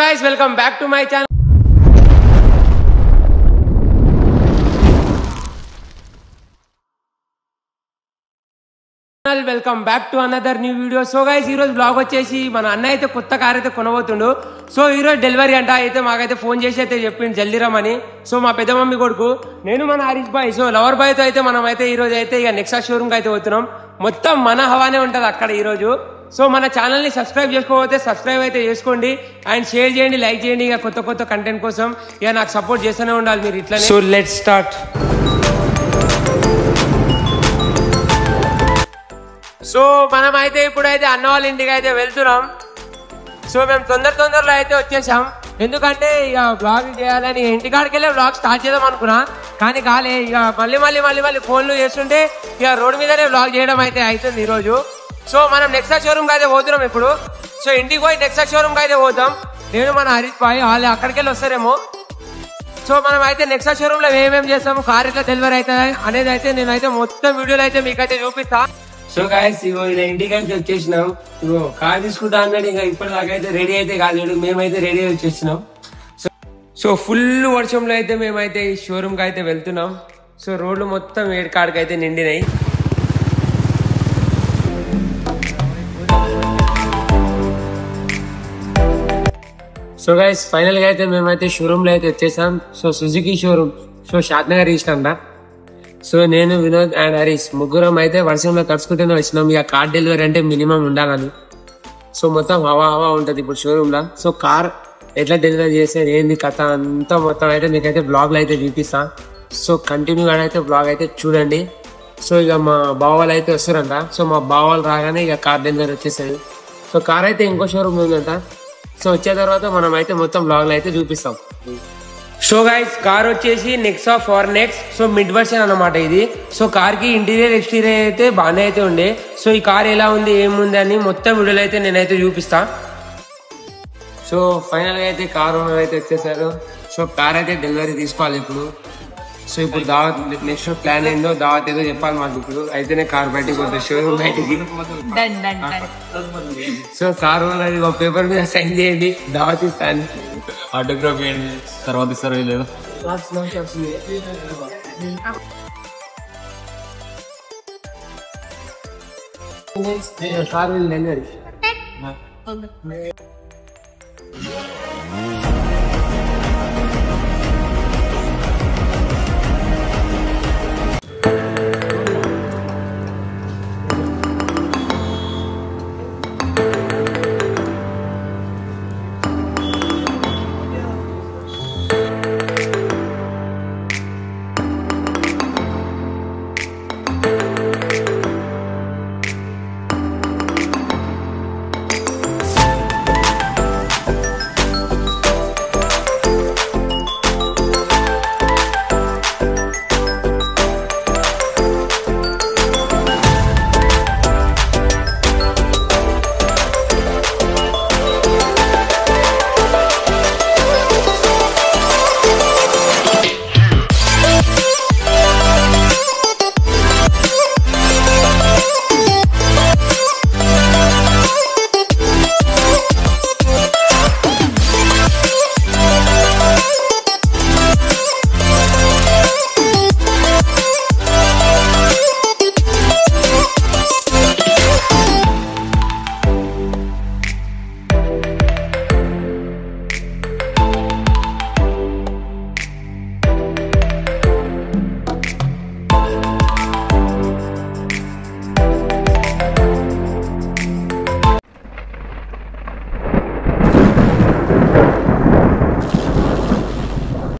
guys, welcome back to my channel. Welcome back to another new video. So guys ఈ రోజు blog వచ్చేసి మన అన్న అయితే కొత్త కార్ అయితే కొనబోతుండు. సో ఈ రోజు డెలివరీ అంట అయితే మాకైతే ఫోన్ చేసి అయితే చెప్పింది జల్దీ రమ్మని. సో మా పెద్ద మమ్మీ కొడుకు నేను మన Harish boy so lover boy తో అయితే మనం అయితే ఈ రోజు అయితే ఇక నెక్సా షోరూమ్ కి అయితే పోతున్నాం. మొత్తం మన హవానే ఉంటది అక్కడ ఈ రోజు. సో మన ఛానల్ ని సబ్స్క్రైబ్ చేసుకోకపోతే సబ్స్క్రైబ్ అయితే చేసుకోండి అండ్ షేర్ చేయండి, లైక్ చేయండి. ఇక కొత్త కొత్త కంటెంట్ కోసం ఇక నాకు సపోర్ట్ చేస్తూనే ఉండాలి మీరు ఇట్లా. So let's start. సో మనం అయితే ఇప్పుడైతే అన్న వాళ్ళ ఇంటికి అయితే వెళ్తున్నాం. సో మేము తొందరలో అయితే వచ్చేసాం. ఎందుకంటే ఇక బ్లాగ్ చేయాలని ఇంటికాడికి వెళ్ళి బ్లాగ్ స్టార్ట్ చేద్దాం అనుకున్నా, కానీ కాలే. ఇక మళ్ళీ ఫోన్లు చేస్తుంటే ఇక రోడ్డు మీదనే బ్లాగ్ చేయడం అయితే అవుతుంది ఈరోజు. సో మనం నెక్సా షోరూమ్కి అయితే పోతున్నాం ఇప్పుడు. సో ఇంటికి పోయి నెక్సా షోరూమ్కి అయితే పోతాం. నేను మన హరీష్ బాయ్ వాళ్ళు అక్కడికి వెళ్ళి వస్తారేమో. సో మనం అయితే నెక్సా షోరూమ్ లో ఏమేమి చేస్తాము, కార్ ఇట్లా డెలివరీ అవుతుంది అనేది అయితే నేనైతే మొత్తం వీడియోలో అయితే మీకైతే చూపిస్తా. సో గాయస్ ఇగో ఇలా ఇంటికి అయితే వచ్చేసినాం. ఇగో కార్ తీసుకుంటా అన్నాడు. ఇంకా ఇప్పటిదాకా అయితే రెడీ అయితే కాలేడు, మేమైతే రెడీ వచ్చేసినాం. సో ఫుల్ వర్షంలో అయితే మేమైతే ఈ షోరూమ్ కి అయితే వెళ్తున్నాం. సో రోడ్లు మొత్తం వేడి కాడికి అయితే నిండినాయి. సో గైస్ ఫైనల్ గా అయితే మేమైతే షోరూమ్ లో అయితే వచ్చేసాం. So Suzuki showroom. So Shadnagar east అంట. సో నేను వినోద్ అండ్ హరీష్ ముగ్గురం అయితే వర్షంలో తడుచుకుంటూనే వచ్చినాం. ఇక కార్ డెలివరీ అంటే మినిమం ఉండాలని. సో మొత్తం హవా ఉంటది ఇప్పుడు షోరూమ్ లో. సో కార్ ఎట్లా డెలివరీ చేసేది ఏంది కథ అంతా మొత్తం అయితే మీకైతే బ్లాగ్ లో అయితే చూపిస్తా. సో కంటిన్యూగా అయితే బ్లాగ్ అయితే చూడండి. సో ఇక మా బావాలు అయితే వస్తారంట. సో మా బావాలు రాగానే ఇక కార్ డెలివరీ వచ్చేసాయి. సో కార్ అయితే ఇంకో షోరూమ్ ఉందంట. సో వచ్చే తర్వాత మనం అయితే మొత్తం బ్లాగ్ లో అయితే చూపిస్తాం. సో గైస్ కార్ వచ్చేసి నెక్సా ఫార్నెక్స్. సో మిడ్ వర్షన్ అన్నమాట ఇది. సో కార్ కి ఇంటీరియర్ ఎక్స్టీరియర్ అయితే బాగానే అయితే ఉండే. సో ఈ కార్ ఎలా ఉంది ఏముంది అని మొత్తం వీడియోలో అయితే నేనైతే చూపిస్తా. సో ఫైనల్ గా అయితే కార్ ఓనర్ అయితే వచ్చేసారు. సో కార్ అయితే డెలివరీ తీసుకోవాలి ఇప్పుడు. సో ఇప్పుడు దావత్ నెక్స్ట్ ప్లాన్ ఏందో దావత్ ఏదో చెప్పాలి మాకు ఇప్పుడు. అయితేనే కార్ బయటికి పోతుంది షోరూమ్ బయటికి. సో కార్ ఓనర్ ఒక పేపర్ మీద సైన్ చేయండి, దావత్ ఇస్తాను. ఆటోగ్రాఫ్ చేయండి, తర్వాత ఇస్తారు లేదు. Car delivery